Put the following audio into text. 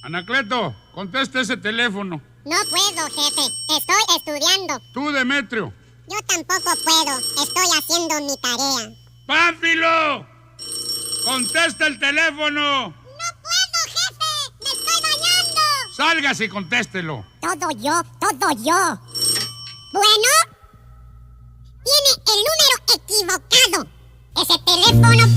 Anacleto, contesta ese teléfono. No puedo, jefe. Estoy estudiando. Tú, Demetrio. Yo tampoco puedo. Estoy haciendo mi tarea. ¡Pánfilo! ¡Contesta el teléfono! ¡No puedo, jefe! ¡Me estoy bañando! ¡Sálgase y contéstelo! Todo yo. Bueno, tiene el número equivocado. Ese teléfono